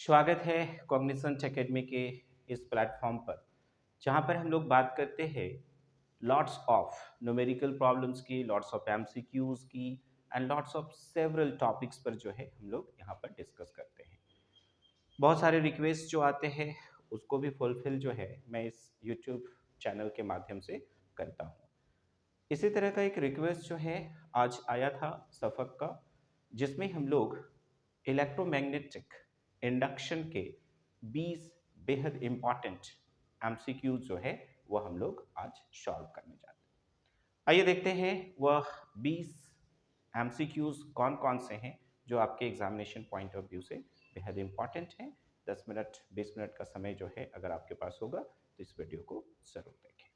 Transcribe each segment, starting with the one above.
स्वागत है Cognizant academy के इस प्लेटफॉर्म पर जहां पर हम लोग बात करते हैं लॉट्स ऑफ न्यूमेरिकल प्रॉब्लम्स की, लॉट्स ऑफ एमसीक्यूज की and lots of several topics पर जो है हम लोग यहाँ पर डिस्कस करते हैं। बहुत सारे रिक्वेस्ट जो आते हैं उसको भी फुलफिल जो है मैं इस यूट्यूब चैनल के माध्यम से करता हूँ। इसी तरह का एक रिक्वेस्ट जो है आज आया था सफक का, जिसमें हम लोग इलेक्ट्रोमैग्नेटिक इंडक्शन के 20 बेहद इंपॉर्टेंट एमसीक्यू जो है वह हम लोग आज सॉल्व करने जाते हैं। आइए देखते हैं वह 20 एमसीक्यूज कौन कौन से हैं जो आपके एग्जामिनेशन पॉइंट ऑफ व्यू से बेहद इंपॉर्टेंट हैं। 10 मिनट 20 मिनट का समय जो है अगर आपके पास होगा तो इस वीडियो को जरूर देखें।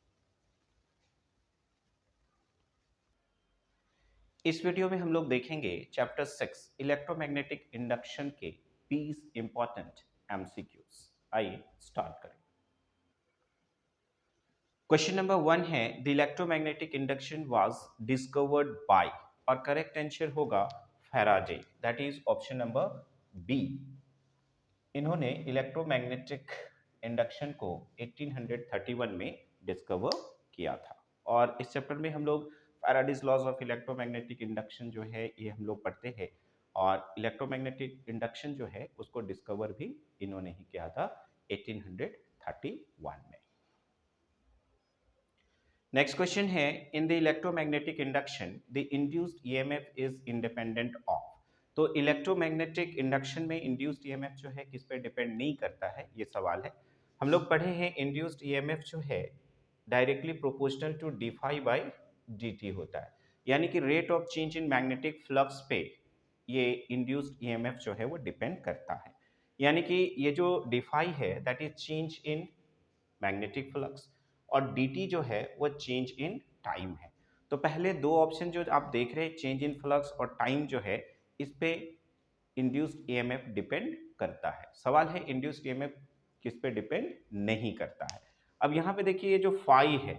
इस वीडियो में हम लोग देखेंगे चैप्टर 6 इलेक्ट्रोमैग्नेटिक इंडक्शन के 20 इंपॉर्टेंट एमसीक्यूज। आइए स्टार्ट करें। क्वेश्चन नंबर 1 है the electromagnetic induction was discovered by, और करेक्ट आंसर होगा Faraday, that is option number B. इन्होंने इलेक्ट्रोमैग्नेटिक इंडक्शन को 1831 में डिस्कवर किया था। और इस चैप्टर में हम लोग Faraday's laws of electromagnetic induction जो है ये हम लोग पढ़ते हैं, और इलेक्ट्रोमैग्नेटिक इंडक्शन जो है उसको डिस्कवर भी इन्होंने ही किया था 1831 में। नेक्स्ट क्वेश्चन है in the electromagnetic induction the induced EMF is independent of. तो इलेक्ट्रोमैग्नेटिक इंडक्शन में इंड्यूस्ड ईएमएफ जो है किस पे डिपेंड नहीं करता है, ये सवाल है। हम लोग पढ़े हैं इंड्यूस्ड ईएमएफ जो है directly proportional to d phi by dt होता है, यानी कि rate of change in magnetic flux पे ये इंड्यूस्ड ईएमएफ जो है वो डिपेंड करता है। यानी कि ये जो डी फाई है that is change in magnetic flux, और dt जो है वो चेंज इन टाइम है। तो पहले दो ऑप्शन जो आप देख रहे हैं चेंज इन फ्लक्स और टाइम जो है इस पे इंड्यूस्ड ईएमएफ डिपेंड करता है। सवाल है इंड्यूस्ड ईएमएफ किस पे डिपेंड नहीं करता है। अब यहाँ पे देखिए ये जो फाई है,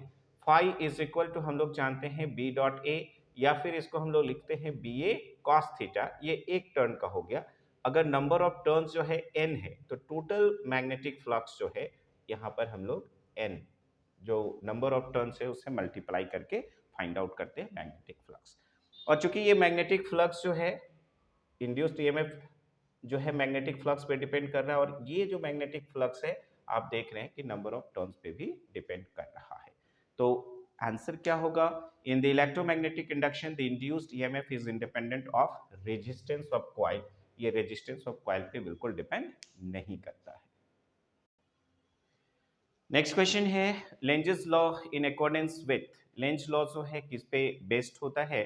फाई इज इक्वल टू हम लोग जानते हैं बी डॉट ए, या फिर इसको हम लोग लिखते हैं बी ए कॉस थीटा। ये एक टर्न का हो गया। अगर नंबर ऑफ टर्न्स जो है n है तो टोटल मैग्नेटिक फ्लक्स जो है यहाँ पर हम लोग n जो नंबर ऑफ टर्न्स है उससे मल्टीप्लाई करके फाइंड आउट करते हैं मैग्नेटिक फ्लक्स। और चूंकि ये मैग्नेटिक फ्लक्स जो है इंड्यूस्ड ईएमएफ जो है मैग्नेटिक फ्लक्स पे डिपेंड कर रहा है, और ये जो मैग्नेटिक फ्लक्स है आप देख रहे हैं कि नंबर ऑफ टर्न्स पे भी डिपेंड कर रहा है। तो आंसर क्या होगा? In the electromagnetic induction the induced EMF is independent of resistance of coil. ये रेजिस्टेंस ऑफ कॉइल पे बिल्कुल डिपेंड नहीं करता है। नेक्स्ट क्वेश्चन है Lenz's law in accordance with. Lenz law जो है किस पे बेस्ड होता है?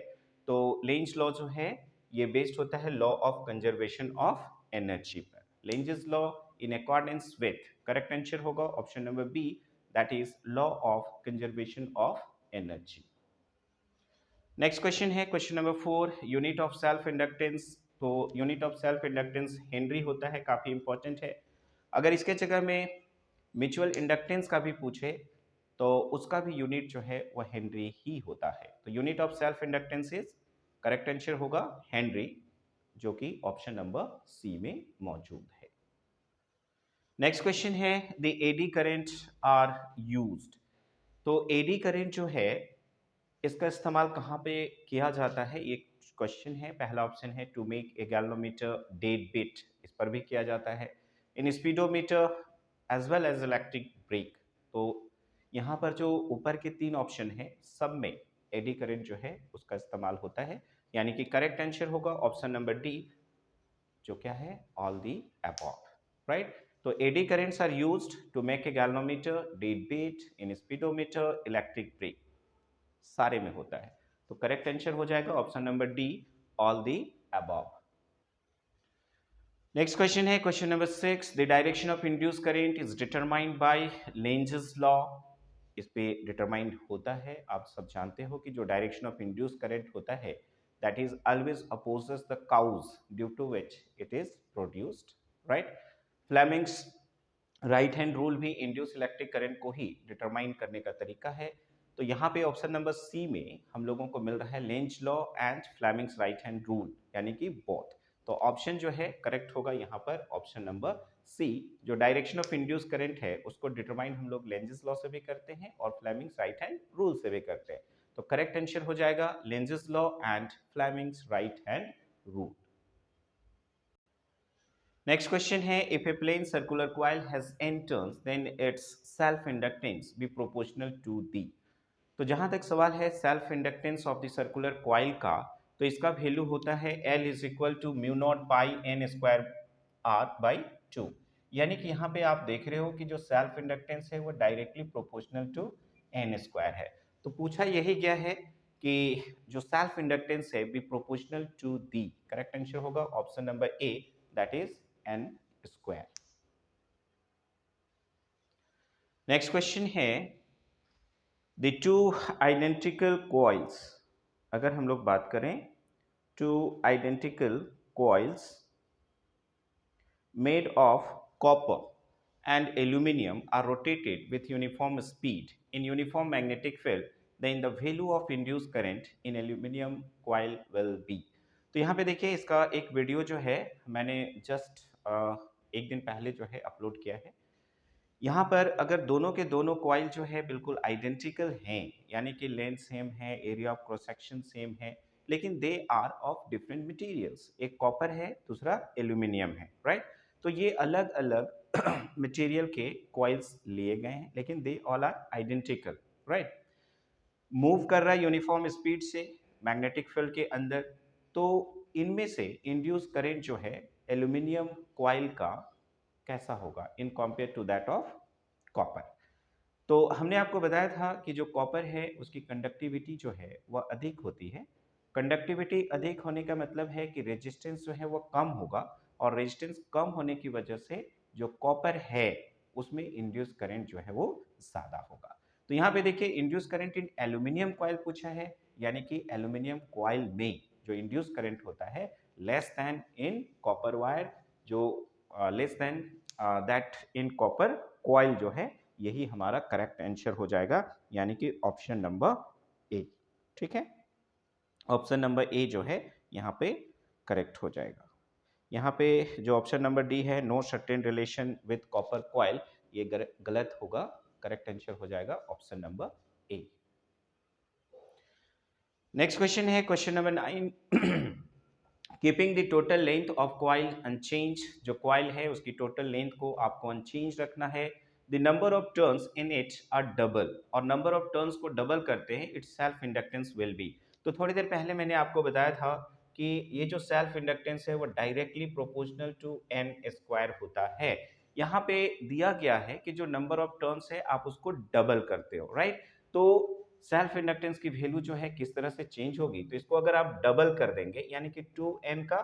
तो लेंज लॉ जो है ये बेस्ड होता है law of conservation of energy पर। Lenz's law in accordance with, correct answer होगा option number B, that is law of conservation of energy. Next question है question number 4 unit of self inductance. तो unit of self inductance henry होता है, काफी important है। अगर इसके जगह में म्यूचुअल इंडक्टेंस का भी पूछे तो उसका भी यूनिट जो है वह हेनरी ही होता है। तो unit of self inductance is, correct answer होगा हेनरी, जो कि ऑप्शन नंबर सी में मौजूद है। नेक्स्ट क्वेश्चन है the eddy current are used. तो एडी करंट जो है इसका इस्तेमाल कहाँ पे किया जाता है, ये क्वेश्चन है। पहला ऑप्शन है to make a galvanometer dead beat, इस पर भी किया जाता है। In speedometer as well as electric brake. तो यहाँ पर जो ऊपर के तीन ऑप्शन है सब में एडी करंट जो है उसका इस्तेमाल होता है, यानी कि करेक्ट आंसर होगा ऑप्शन नंबर डी, जो क्या है ऑल दी अबव, राइट। तो eddy currents are used to make a galvanometer dead beat in speedometer electric brake, सारे में होता है। तो करेक्ट आंसर हो जाएगा option number D, all the above. Next question है question number 6 the direction of induce current is determined by Lenz's law. इस पे डिटरमाइंड होता है, आप सब जानते हो कि जो डायरेक्शन ऑफ इंड्यूस करंट होता है that is always opposes the cause due to which it is produced, right. Fleming's right hand rule भी इंड्यूस इलेक्ट्रिक करंट को ही डिटरमाइन करने का तरीका है। तो यहाँ पे ऑप्शन नंबर सी में हम लोगों को मिल रहा है Lenz law and Fleming's right hand rule, यानी कि बोथ। तो ऑप्शन जो है करेक्ट होगा यहाँ पर ऑप्शन नंबर सी। जो डायरेक्शन ऑफ इंड्यूस करंट है उसको डिटरमाइन हम लोग लेंजेस लॉ से भी करते हैं और फ्लेमिंग्स राइट हैंड रूल से भी करते हैं। तो करेक्ट आंसर हो जाएगा Lenz's law and Fleming's right hand rule. Next question है if a plane circular coil has n turns then its self inductance be proportional to the. तो जहां तक सवाल है self inductance of the circular coil का, तो इसका value होता है L is equal to mu naught pi n square r by 2। यानी कि यहाँ पे आप देख रहे हो कि जो सेल्फ इंडक्टेंस है वो directly proportional to n square है। तो पूछा यही गया है कि जो सेल्फ इंडक्टेंस है be proportional to the. Correct answer होगा option number A, that is n square. Next question है द टू आइडेंटिकल कॉइल्स। अगर हम लोग बात करें two identical coils made of copper and aluminum are rotated with uniform speed in uniform magnetic field, then the value of induced current in aluminum coil will be। तो यहाँ पे देखिए इसका एक वीडियो जो है मैंने जस्ट एक दिन पहले जो है अपलोड किया है। यहाँ पर अगर दोनों के दोनों कॉइल जो है बिल्कुल आइडेंटिकल हैं, यानी कि लेंथ सेम है, area of cross section same है, लेकिन they are of different materials, एक कॉपर है दूसरा एल्यूमिनियम है, राइट। तो ये अलग अलग मटेरियल के कॉइल्स लिए गए हैं लेकिन they all are identical, right. Move कर रहा है यूनिफॉर्म स्पीड से मैग्नेटिक फील्ड के अंदर। तो इनमें से इंड्यूस करंट जो है एल्यूमिनियम कॉइल का कैसा होगा in compare to that of copper. तो हमने आपको बताया था कि जो कॉपर है उसकी कंडक्टिविटी जो है वह अधिक होती है। कंडक्टिविटी अधिक होने का मतलब है कि रेजिस्टेंस जो है वो कम होगा, और रेजिस्टेंस कम होने की वजह से जो कॉपर है उसमें इंड्यूस करंट जो है वो ज्यादा होगा। तो यहाँ पे देखिए induce current in aluminium coil पूछा है, यानी कि एल्यूमिनियम कॉइल में जो इंड्यूस करंट होता है less than in copper wire, जो less than that in copper coil जो है, यही हमारा करेक्ट आंसर हो जाएगा, यानी कि ऑप्शन नंबर ए। ठीक है, ऑप्शन नंबर ए जो है यहाँ पे करेक्ट हो जाएगा। यहाँ पे जो ऑप्शन नंबर डी है no certain relation with copper coil, ये गलत होगा, करेक्ट आंसर हो जाएगा option number A. Next question है question number 9 keeping the total length of coil unchange. जो कॉइल है उसकी टोटल लेंथ को आपको अनचेंज रखना है। The number of turns in it are double, और नंबर ऑफ टर्न्स को डबल करते हैं its self inductance will be. तो थोड़ी देर पहले मैंने आपको बताया था कि ये जो सेल्फ इंडक्टेंस है वो directly proportional to N square होता है। यहाँ पे दिया गया है कि जो नंबर ऑफ टर्न्स है आप उसको डबल करते हो, राइट। तो सेल्फ इंडक्टेंस की वैल्यू जो है किस तरह से चेंज होगी, तो इसको अगर आप डबल कर देंगे यानी कि 2n का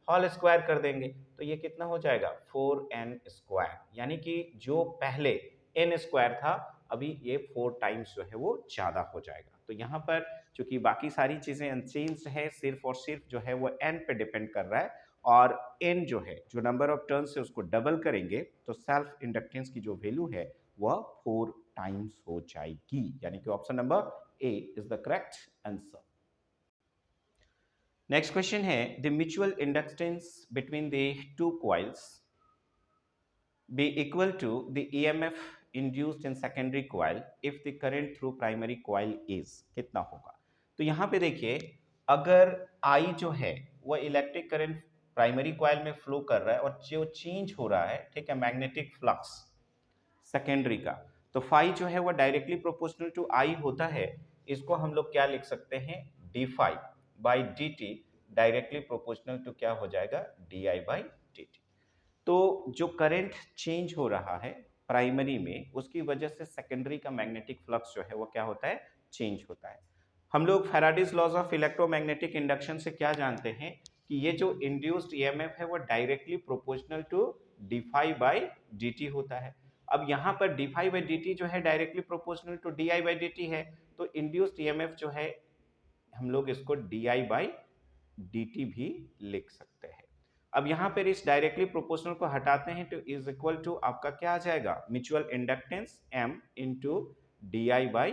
होल स्क्वायर कर देंगे तो ये कितना हो जाएगा 4n स्क्वायर, यानी कि जो पहले n स्क्वायर था अभी ये 4 टाइम्स जो है वो ज्यादा हो जाएगा। तो यहाँ पर चूंकि बाकी सारी चीजें अनचेंज्ड है, सिर्फ और सिर्फ जो है वो n पे डिपेंड कर रहा है, और n जो है जो नंबर ऑफ टर्न्स है उसको डबल करेंगे तो सेल्फ इंडक्टेंस की जो वैल्यू है वह 4 टाइम्स हो जाएगी, यानी कि option number A is the correct answer. Next question है the mutual inductance between the two coils be equal to the EMF induced in secondary coil if the current through primary coil is, कितना होगा। तो यहाँ पे देखिए अगर I जो है वो इलेक्ट्रिक करंट प्राइमरी कॉइल में फ्लो कर रहा है और जो चेंज हो रहा है, ठीक है, मैग्नेटिक फ्लक्स सेकेंडरी का, तो फाई जो है वो डायरेक्टली प्रोपोर्शनल टू आई होता है। इसको हम लोग क्या लिख सकते हैं, d phi by d t directly proportional to क्या हो जाएगा, d I by d t. तो जो करंट चेंज हो रहा है प्राइमरी में उसकी वजह से सेकेंडरी का मैग्नेटिक फ्लक्स जो है वो क्या होता है, चेंज होता है। हम लोग Faraday's laws of electromagnetic induction से क्या जानते हैं कि ये जो इंड्यूस्ड ईएमएफ है वो directly proportional to d phi by d t होता है। अब यहाँ पर d phi by d t जो है directly proportional to d I by d t है, तो इंड्यूस्ड ईएमएफ जो है हम लोग इसको d I by d t भी लिख सकते हैं। अब यहाँ पर इस डायरेक्टली प्रोपोर्शनल को हटाते हैं तो इज इक्वल टू आपका क्या आ जाएगा, mutual inductance M into d I by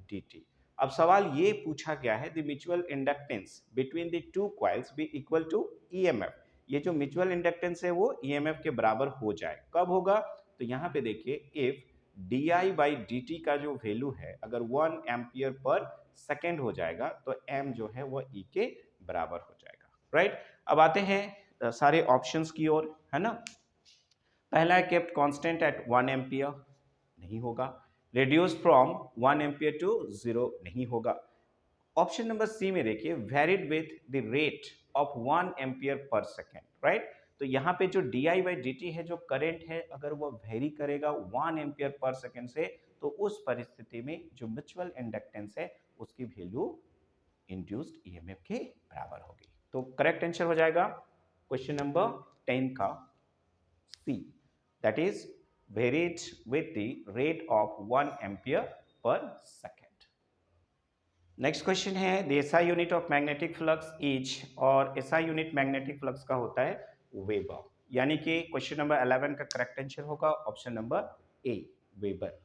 d t. अब सवाल ये पूछा गया है the mutual inductance between the two coils be equal to EMF. ये जो म्यूचुअल इंडक्टेंस है वो ईएमएफ के बराबर हो जाए। कब होगा? तो यहाँ पे देखिए, इफ di/dt का जो वैल्यू है अगर 1 एम्पियर पर सेकेंड हो जाएगा तो m जो है वो e के बराबर हो जाएगा, राइट। अब आते हैं सारे ऑप्शंस की ओर, है ना। पहला है केप्ट कांस्टेंट एट 1 एम्पियर, नहीं होगा। रिड्यूस फ्रॉम 1 एम्पियर टू 0, नहीं होगा। ऑप्शन नंबर सी में देखिए, varied with the rate of 1 ampere per second, right. तो यहाँ पे जो di/dt है, जो करंट है, अगर वो वेरी करेगा 1 एम्पियर पर सेकेंड से, तो उस परिस्थिति में जो म्यूचुअल इंडक्टेंस है उसकी वैल्यू इंड्यूस्ड ईएमएफ के बराबर होगी। तो करेक्ट आंसर हो जाएगा क्वेश्चन नंबर 10 का C, that is varied with the rate of 1 ampere per second. Next question है, the SI unit of magnetic flux is, और एसआई यूनिट मैग्नेटिक फ्लक्स का होता है वेबर, यानी कि क्वेश्चन नंबर 11 का करेक्ट आंसर होगा option number A, weber.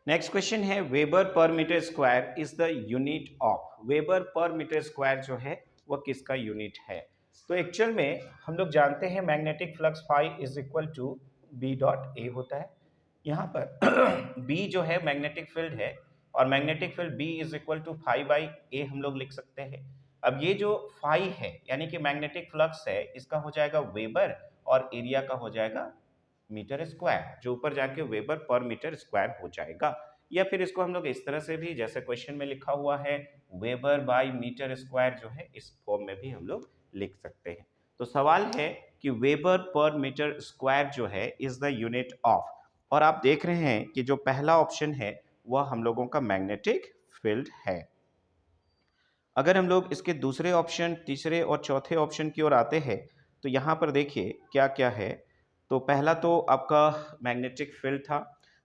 Next question है, weber per metre square is the unit of, weber per metre square जो है वो किसका यूनिट है? तो एक्चुअल में हम लोग जानते हैं magnetic flux phi is equal to B dot A होता है। यहाँ पर बी जो है मैग्नेटिक फील्ड है, और magnetic field B is equal to phi by A हम लोग लिख सकते हैं। अब ये जो फाई है यानी कि मैग्नेटिक फ्लक्स है, इसका हो जाएगा वेबर, और एरिया का हो जाएगा मीटर स्क्वायर, जो ऊपर जाके वेबर पर मीटर स्क्वायर हो जाएगा। या फिर इसको हम लोग इस तरह से भी, जैसे क्वेश्चन में लिखा हुआ है वेबर बाय मीटर स्क्वायर, जो है इस फॉर्म में भी हम लोग लिख सकते हैं। तो सवाल है कि वेबर पर मीटर स्क्वायर जो है इज द यूनिट ऑफ, और आप देख रहे हैं कि जो पहला ऑप्शन है वह हम लोगों का मैग्नेटिक फील्ड है। अगर हम लोग इसके दूसरे ऑप्शन, तीसरे और चौथे ऑप्शन की ओर आते हैं, तो यहाँ पर देखिए क्या क्या है। तो पहला तो आपका मैग्नेटिक फील्ड था,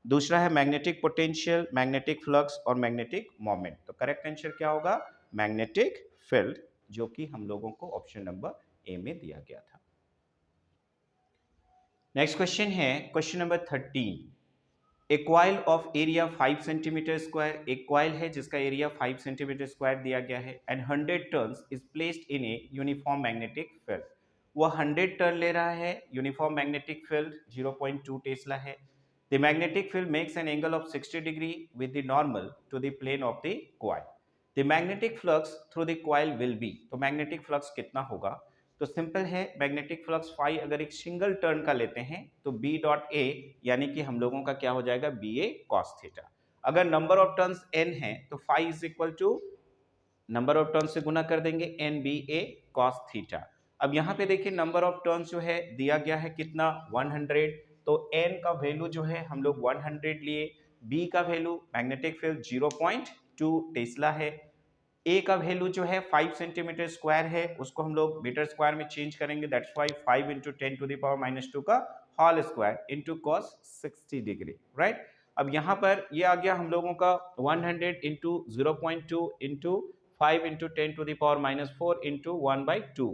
दूसरा है मैग्नेटिक पोटेंशियल, मैग्नेटिक फ्लक्स और मैग्नेटिक मोमेंट। तो करेक्ट आंसर क्या होगा? मैग्नेटिक फील्ड, जो कि हम लोगों को ऑप्शन नंबर ए में दिया गया था। नेक्स्ट क्वेश्चन है question number 13, a coil of area 5 centimetre square, एक क्वाइल है जिसका एरिया 5 सेंटीमीटर स्क्वायर दिया गया है, and 100 turns is placed in a uniform magnetic field. वह 100 टर्न ले रहा है, यूनिफॉर्म मैग्नेटिक फील्ड 0.2 टेस्ला है। The magnetic field makes an angle of 60 degree with the normal to the plane of the coil. The magnetic flux through the coil will be, तो magnetic flux कितना होगा? तो simple है, magnetic flux phi अगर एक single turn का लेते हैं तो बी डॉट ए, यानी कि हम लोगों का क्या हो जाएगा? B A cos theta. अगर नंबर ऑफ टर्न्स एन है तो phi is equal to number of turns से गुना कर देंगे, N B A cos theta. अब यहाँ पे देखिए नंबर ऑफ टर्न्स जो है दिया गया है कितना? 100। तो एन का वैल्यू जो है हम लोग 100 लिए, बी का वैल्यू मैग्नेटिक फील्ड 0.2 टेस्ला है, ए का वैल्यू जो है 5 सेंटीमीटर स्क्वायर है, उसको हम लोग मीटर स्क्वायर में चेंज करेंगे, that's why 5 into 10 to the power minus 2 का whole square into cos 60 degree, right. अब यहाँ पर ये आ गया हम लोगों का 100 into 0.2 into 5 into 10 to the power minus 4 into 1/2,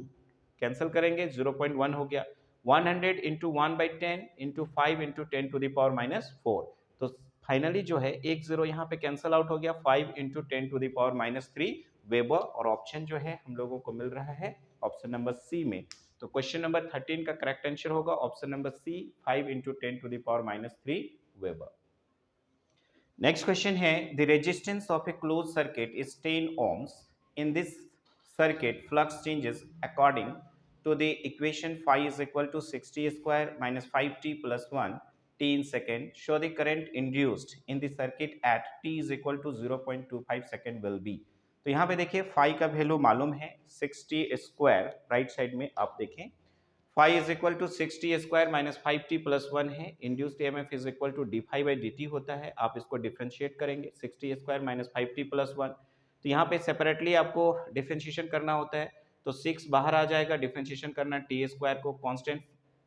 cancel करेंगे 0.1 हो गया। 100 into 1/10 into 5 into 10 to the power minus 4, तो फाइनली जो है एक जीरो यहाँ पे कैंसिल आउट हो गया, 5 into 10 to the power minus 3 weber, और ऑप्शन जो है हम लोगों को मिल रहा है ऑप्शन नंबर सी में। तो क्वेश्चन नंबर 13 का करेक्ट आंसर होगा option number C, 5 into 10 to the power minus 3 weber. Next question है, the resistance of a close circuit is 10 ohms। In this circuit flux changes according to the equation phi is equal to 60 square minus 5t plus 1 t in second. Show the current induced in the circuit at t is equal to 0.25 second will be। तो यहाँ पे देखिए phi का value मालूम है 60 square, right side में आप देखें phi is equal to 60 square minus 5t plus 1 है, induced EMF is equal to d phi by d t होता है। आप इसको डिफ्रेंशिएट करेंगे 60 स्क्वायर माइनस 5t प्लस 1, तो यहाँ पे सेपरेटली आपको डिफ्रेंशिएशन करना होता है, तो 6 बाहर आ जाएगा, डिफरेंशिएशन करना टी स्क्वायर को, कांस्टेंट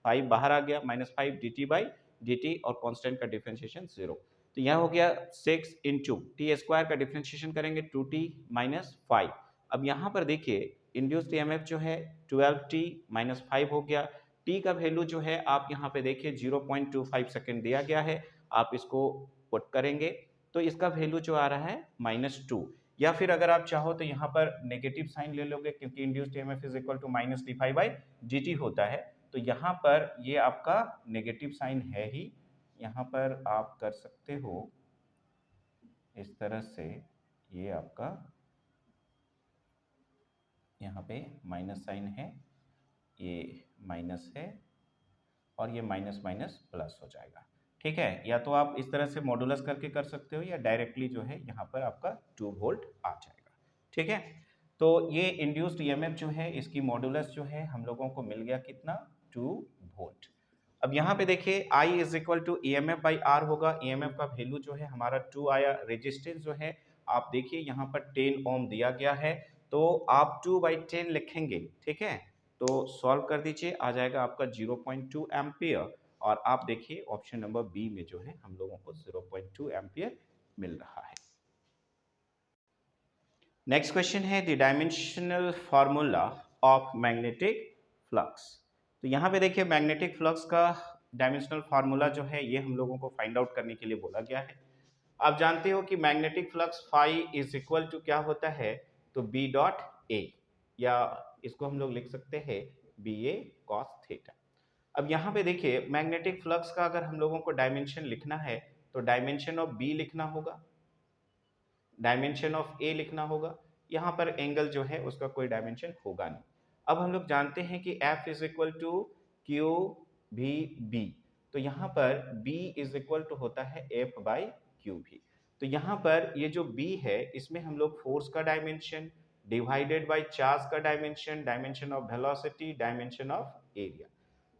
5 बाहर आ गया, minus 5 D T by d T, और कांस्टेंट का डिफरेंशिएशन 0। तो यहाँ हो गया 6 इंटू टी स्क्वायर का डिफरेंशिएशन करेंगे 2t माइनस 5। अब यहाँ पर देखिए इंड्यूस्ड ईएमएफ जो है 12t माइनस 5 हो गया, t का वैल्यू जो है आप यहाँ पे देखिए 0.25 सेकेंड दिया गया है, आप इसको पुट करेंगे तो इसका वैल्यू जो आ रहा है -2। या फिर अगर आप चाहो तो यहाँ पर नेगेटिव साइन ले लोगे, क्योंकि induced EMF is equal to minus d phi by d t होता है, तो यहाँ पर ये आपका नेगेटिव साइन है ही, यहाँ पर आप कर सकते हो इस तरह से, ये आपका यहाँ पे माइनस साइन है, ये माइनस है, और ये माइनस माइनस प्लस हो जाएगा। ठीक है, या तो आप इस तरह से मॉडुलस करके कर सकते हो, या डायरेक्टली जो है यहाँ पर आपका 2 वोल्ट आ जाएगा। ठीक है, तो ये इंड्यूस्ड ईएमएफ जो है, इसकी मॉडुलस जो है हम लोगों को मिल गया कितना, 2 वोल्ट। अब यहाँ पे देखिए I is equal to E M F by R होगा, ई एम एफ का वैल्यू जो है हमारा 2 आया, रेजिस्टेंस जो है आप देखिए यहाँ पर 10 ओम दिया गया है, तो आप 2/10 लिखेंगे। ठीक है, तो सॉल्व कर दीजिए, आ जाएगा आपका 0.2 एम्पियर, और आप देखिए ऑप्शन नंबर बी में जो है हम लोगों को 0.2 एम्पियर मिल रहा है। नेक्स्ट क्वेश्चन है the dimensional formula of magnetic flux. तो यहाँ पे देखिए मैग्नेटिक फ्लक्स का डायमेंशनल फार्मूला जो है ये हम लोगों को फाइंड आउट करने के लिए बोला गया है। आप जानते हो कि magnetic flux phi is equal to क्या होता है, तो बी डॉट ए, या इसको हम लोग लिख सकते हैं बी ए कॉस थीटा। अब यहाँ पे देखिए मैग्नेटिक फ्लक्स का अगर हम लोगों को डायमेंशन लिखना है तो डायमेंशन ऑफ बी लिखना होगा, डायमेंशन ऑफ ए लिखना होगा, यहाँ पर एंगल जो है उसका कोई डायमेंशन होगा नहीं। अब हम लोग जानते हैं कि F is equal to q v B, तो यहाँ पर B इज इक्वल टू होता है F बाई क्यू भी। तो यहाँ पर ये जो B है इसमें हम लोग फोर्स का डायमेंशन डिवाइडेड बाई चार्ज का dimension, dimension of velocity, dimension of area.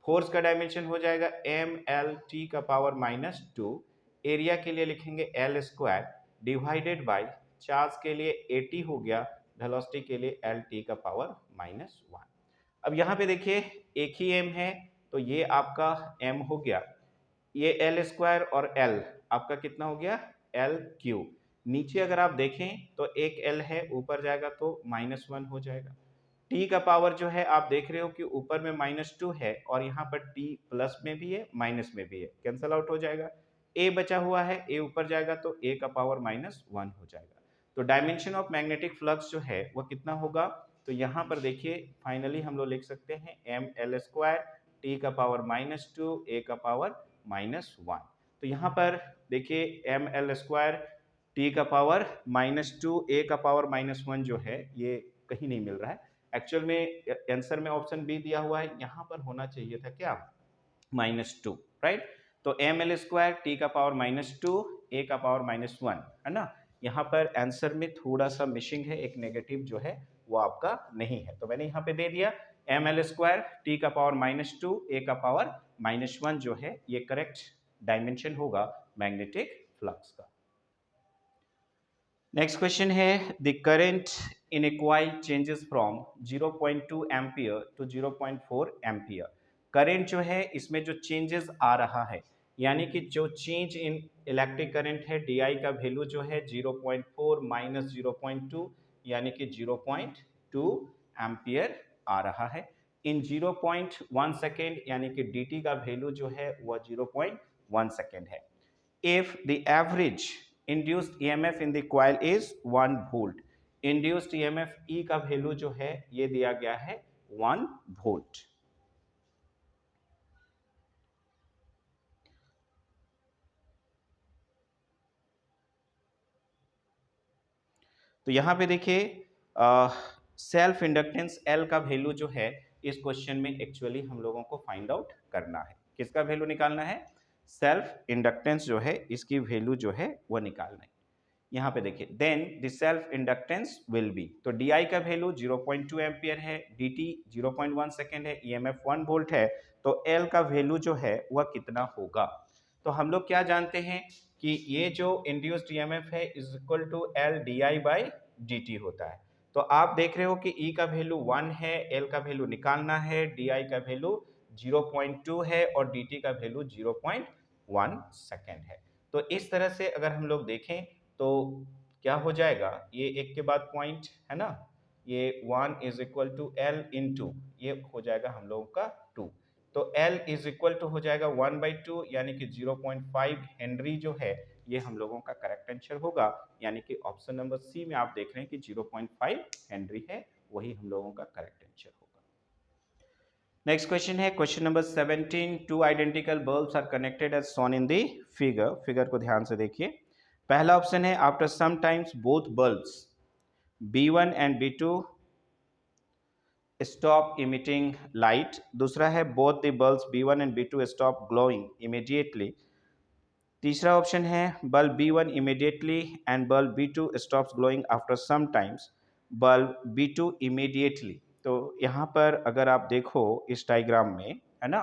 Force का डायमेंशन हो जाएगा एम एल टी का पावर -2, एरिया के लिए लिखेंगे L square divided by charge के लिए 80 हो गया, वेलोसिटी के लिए एल टी का पावर -1। अब यहाँ पे देखिए एक ही एम है, तो ये आपका एम हो गया, ये एल स्क्वायर और एल आपका कितना हो गया, एल क्यू। नीचे अगर आप देखें तो एक एल है, ऊपर जाएगा तो -1 हो जाएगा। टी का पावर जो है आप देख रहे हो कि ऊपर में -2 है और यहाँ पर टी प्लस में भी है माइनस में भी है, कैंसल आउट हो जाएगा। ए बचा हुआ है, ए ऊपर जाएगा तो ए का पावर -1 हो जाएगा। तो डायमेंशन ऑफ मैग्नेटिक फ्लक्स जो है वो कितना होगा, तो यहाँ पर देखिए फाइनली हम लोग लिख सकते हैं एम एल स्क्वायर टी का पावर -2 ए का पावर -1। तो यहाँ पर देखिए एम एल स्क्वायर टी का पावर -2 ए का पावर -1 जो है ये कहीं नहीं मिल रहा है, एक्चुअल में आंसर में ऑप्शन बी दिया हुआ है, यहाँ पर होना चाहिए था क्या, -2, राइट। तो एम एल स्क्वायर टी का पावर -2 ए का पावर -1 है ना, यहाँ पर आंसर में थोड़ा सा मिसिंग है, एक नेगेटिव जो है वो आपका नहीं है, तो मैंने यहाँ पे दे दिया एम एल स्क्वायर टी का पावर -2 ए का पावर -1 जो है ये करेक्ट डायमेंशन होगा मैग्नेटिक फ्लक्स का। नेक्स्ट क्वेश्चन है the current in a coil changes from 0.2 ampere to 0.4 ampere. Current जो है इसमें जो चेंजेस आ रहा है, यानी कि जो चेंज इन इलेक्ट्रिक करंट है डी आई का वैल्यू जो है 0.4 माइनस 0.2 यानी कि 0.2 एम्पियर आ रहा है इन 0.1 सेकेंड, यानी कि डी टी का वैल्यू जो है वह 0.1 सेकेंड है। If the average induced EMF in the coil is 1 volt, induced EMF E का वैल्यू जो है ये दिया गया है 1 वोल्ट। तो यहाँ पे देखिए सेल्फ इंडक्टेंस L का वैल्यू जो है इस क्वेश्चन में एक्चुअली हम लोगों को फाइंड आउट करना है, किसका वैल्यू निकालना है, सेल्फ इंडक्टेंस जो है इसकी वैल्यू जो है वो निकालना है। यहाँ पे देखिए then the self inductance will be, तो डी आई का वैल्यू 0.2 एम्पियर है, डी टी 0.1 सेकेंड है, ईएमएफ 1 वोल्ट है, तो एल का वैल्यू जो है वह कितना होगा। तो हम लोग क्या जानते हैं कि ये जो इंड्यूस्ड ईएमएफ है is equal to L d I by d t होता है। तो आप देख रहे हो कि ई का वैल्यू 1 है, एल का वैल्यू निकालना है, डी आई का वैल्यू 0.2 है और डी टी का वैल्यू 0.1 सेकेंड है। तो इस तरह से अगर हम लोग देखें तो क्या हो जाएगा, ये एक के बाद पॉइंट है ना, ये 1 is equal to L into ये हो जाएगा हम लोगों का 2, तो L इज इक्वल टू हो जाएगा 1/2 यानी कि 0.5 हेनरी जो है ये हम लोगों का करेक्ट आंसर होगा, यानी कि ऑप्शन नंबर सी में आप देख रहे हैं कि 0.5 हेनरी है, वही हम लोगों का करेक्ट आंसर होगा। नेक्स्ट क्वेश्चन है question number 17, two identical bulbs are connected as shown in the figure. Figure को ध्यान से देखिए। पहला ऑप्शन है after some times both bulbs B1 and B2 stop emitting light। दूसरा है both the bulbs B1 and B2 stop glowing immediately। तीसरा option है bulb B1 immediately and bulb B2 stops glowing after some times, bulb B2 immediately। तो यहाँ पर अगर आप देखो इस डायग्राम में, है ना,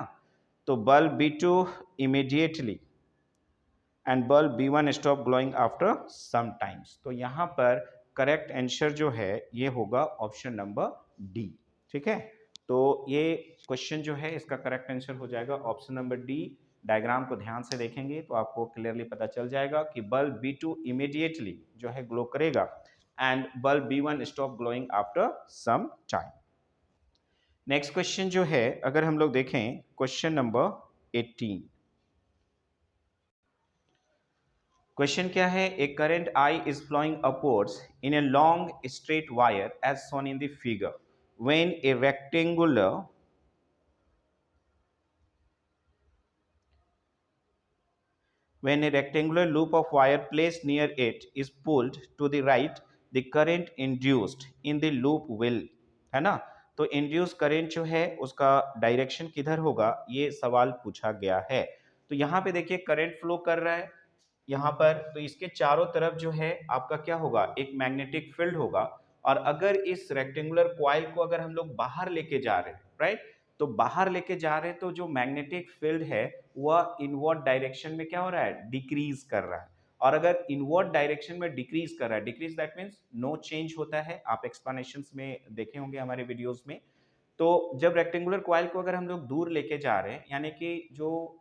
तो bulb B2 immediately and bulb B1 stop glowing after some times. तो यहाँ पर करेक्ट आंसर जो है ये होगा ऑप्शन नंबर डी। ठीक है, तो ये क्वेश्चन जो है इसका करेक्ट आंसर हो जाएगा ऑप्शन नंबर डी। डायग्राम को ध्यान से देखेंगे तो आपको क्लियरली पता चल जाएगा कि बल्ब B2 इमीडिएटली जो है ग्लो करेगा and bulb B1 stop glowing after some time. Next question जो है अगर हम लोग देखें क्वेश्चन नंबर 18। क्वेश्चन क्या है, a current I is flowing upwards in a long straight wire as shown in the figure when a rectangular loop of wire placed near it is pulled to the right, the current induced in the loop will, है ना। तो induce current जो है उसका direction किधर होगा, ये सवाल पूछा गया है। तो यहाँ पे देखिए करंट फ्लो कर रहा है यहाँ पर, तो इसके चारों तरफ जो है आपका क्या होगा, एक मैग्नेटिक फील्ड होगा। और अगर इस रेक्टेंगुलर कॉइल को अगर हम लोग बाहर लेके जा रहे हैं, राइट, तो बाहर लेके जा रहे हैं तो जो मैग्नेटिक फील्ड है वह इनवर्ड डायरेक्शन में क्या हो रहा है, डिक्रीज कर रहा है। और अगर इनवर्ड डायरेक्शन में डिक्रीज कर रहा है, decrease that means no change होता है, आप एक्सप्लेनेशंस में देखे होंगे हमारे वीडियोस में। तो जब रेक्टेंगुलर कॉइल को अगर हम लोग दूर लेके जा रहे हैं, यानी कि जो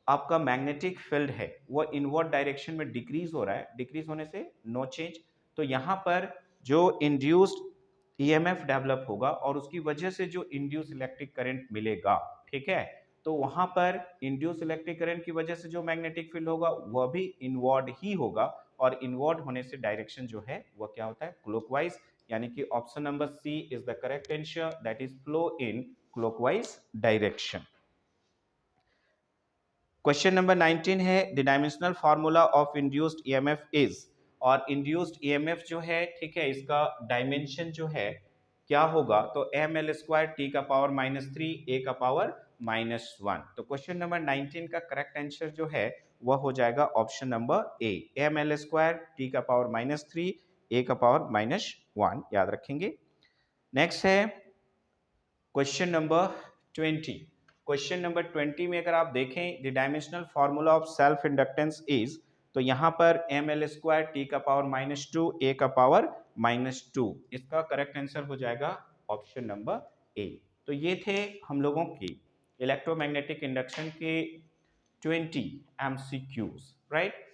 आपका मैग्नेटिक फील्ड है वो इनवर्ड डायरेक्शन में डिक्रीज हो रहा है, डिक्रीज होने से नो चेंज। तो यहाँ पर जो इंड्यूस्ड ईएमएफ डेवलप होगा और उसकी वजह से जो इंड्यूस इलेक्ट्रिक करंट मिलेगा, ठीक है, तो वहां पर इंड्यूस इलेक्ट्रिक करंट की वजह से जो मैग्नेटिक फील्ड होगा वह भी इनवर्ड ही होगा। और इनवर्ड होने से डायरेक्शन जो है वह क्या होता है, क्लॉकवाइज। यानी कि option number C is the correct answer, that is flow in clockwise direction. Question number 19 है the dimensional formula of induced EMF is. और इंड्यूस्ड ईएमएफ जो है, ठीक है, इसका डायमेंशन जो है क्या होगा, तो ml स्क्वायर टी का पावर -3 ए का पावर -1। तो क्वेश्चन नंबर 19 का करेक्ट आंसर जो है वह हो जाएगा ऑप्शन नंबर ए, ml स्क्वायर टी का पावर -3 ए का पावर -1, याद रखेंगे। नेक्स्ट है क्वेश्चन नंबर 20। क्वेश्चन नंबर 20 में अगर आप देखें the dimensional formula of self inductance is, तो यहाँ पर ml स्क्वायर टी का पावर -2 ए का पावर -2, इसका करेक्ट आंसर हो जाएगा ऑप्शन नंबर ए। तो ये थे हम लोगों की इलेक्ट्रोमैग्नेटिक इंडक्शन के 20 MCQs, राइट।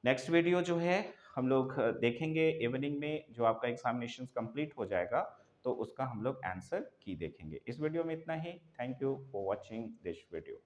नेक्स्ट वीडियो जो है हम लोग देखेंगे इवनिंग में, जो आपका एग्जामिनेशन कंप्लीट हो जाएगा तो उसका हम लोग आंसर की देखेंगे। इस वीडियो में इतना ही। Thank you for watching this video.